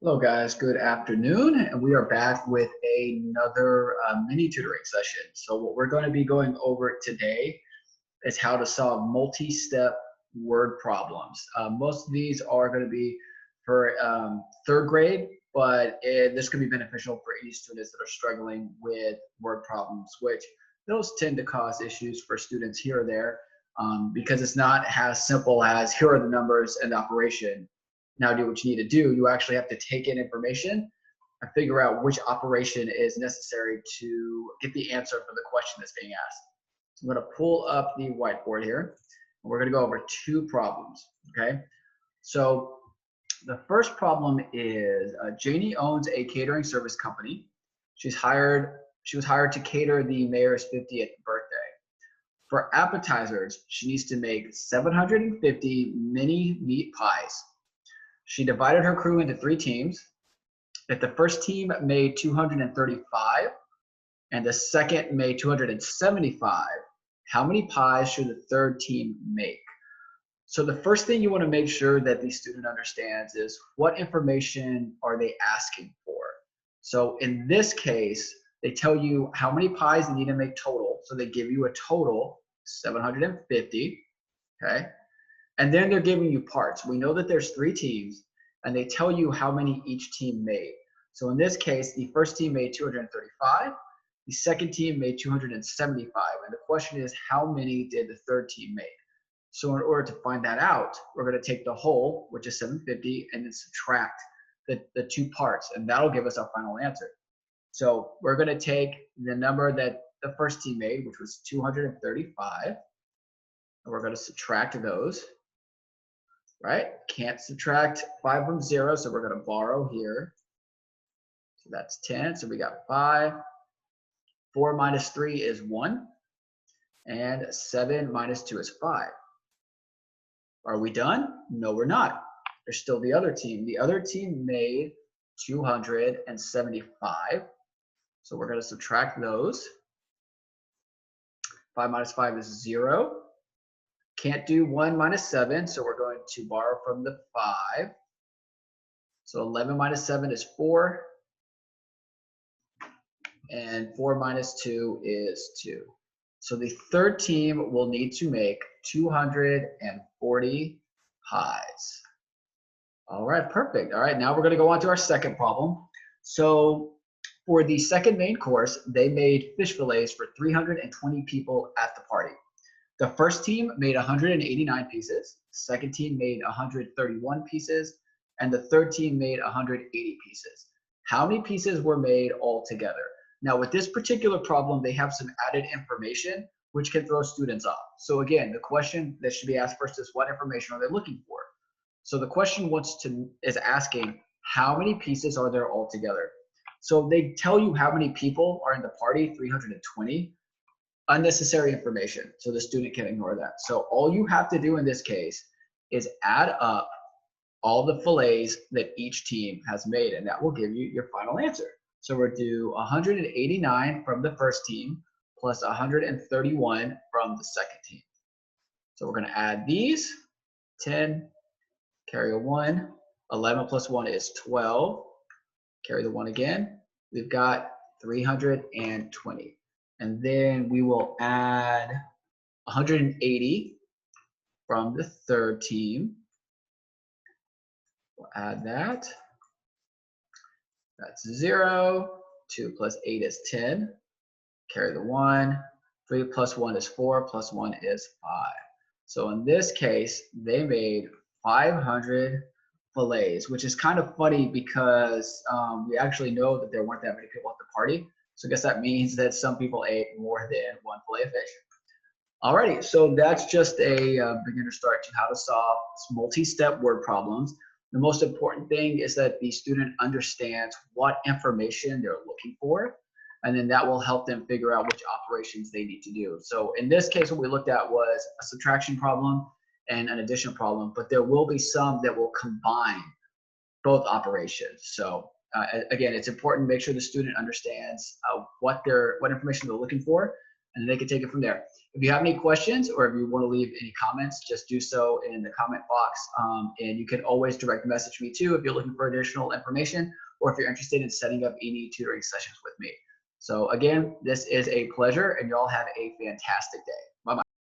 Hello guys, good afternoon, and we are back with another mini tutoring session. So what we're going to be going over today is how to solve multi-step word problems. Most of these are going to be for third grade, but this could be beneficial for any students that are struggling with word problems, which those tend to cause issues for students here or there because it's not as simple as here are the numbers and the operation. Now do what you need to do. You actually have to take in information and figure out which operation is necessary to get the answer for the question that's being asked. So I'm going to pull up the whiteboard here, and we're going to go over two problems, okay? So the first problem is Janie owns a catering service company. She was hired to cater the mayor's 50th birthday. For appetizers, she needs to make 750 mini meat pies. She divided her crew into three teams. If the first team made 235 and the second made 275, how many pies should the third team make? So the first thing you want to make sure that the student understands is what information are they asking for? So in this case, they tell you how many pies they need to make total. So they give you a total 750, okay? And then they're giving you parts. We know that there's three teams, and they tell you how many each team made. So in this case, the first team made 235, the second team made 275, and the question is, how many did the third team make? So in order to find that out, we're going to take the whole, which is 750, and then subtract the two parts, and that'll give us our final answer. So we're going to take the number that the first team made, which was 235, and we're going to subtract those. Right? Can't subtract 5 from 0, so we're going to borrow here. So that's 10. So we got 5. 4 minus 3 is 1. And 7 minus 2 is 5. Are we done? No, we're not. There's still the other team. The other team made 275. So we're going to subtract those. 5 minus 5 is 0. Can't do 1 minus 7, so we're going to borrow from the 5. So 11 minus 7 is 4. And 4 minus 2 is 2. So the third team will need to make 240 pies. All right, perfect. All right, now we're going to go on to our second problem. So for the second main course, they made fish fillets for 320 people at the party. The first team made 189 pieces, the second team made 131 pieces, and the third team made 180 pieces. How many pieces were made altogether? Now with this particular problem, they have some added information which can throw students off. So again, the question that should be asked first is what information are they looking for? So the question is asking how many pieces are there altogether? So they tell you how many people are in the party, 320. Unnecessary information, so the student can ignore that. So all you have to do in this case is add up all the fillets that each team has made, and that will give you your final answer. So we'll do 189 from the first team plus 131 from the second team. So we're going to add these. 10, carry a 1. 11 plus 1 is 12. Carry the 1 again. We've got 320. And then we will add 180 from the third team. We'll add that. That's 0. 2 plus 8 is 10. Carry the 1. 3 plus 1 is 4, plus 1 is 5. So in this case, they made 500 fillets, which is kind of funny because we actually know that there weren't that many people at the party. So I guess that means that some people ate more than one fillet of fish. Alrighty, so that's just a beginner start to how to solve multi-step word problems. The most important thing is that the student understands what information they're looking for, and then that will help them figure out which operations they need to do. So in this case, what we looked at was a subtraction problem and an addition problem, but there will be some that will combine both operations. So again, it's important to make sure the student understands what information they're looking for, and they can take it from there. If you have any questions or if you want to leave any comments, just do so in the comment box. And you can always direct message me too if you're looking for additional information or if you're interested in setting up any tutoring sessions with me. So again, this is a pleasure, and y'all have a fantastic day.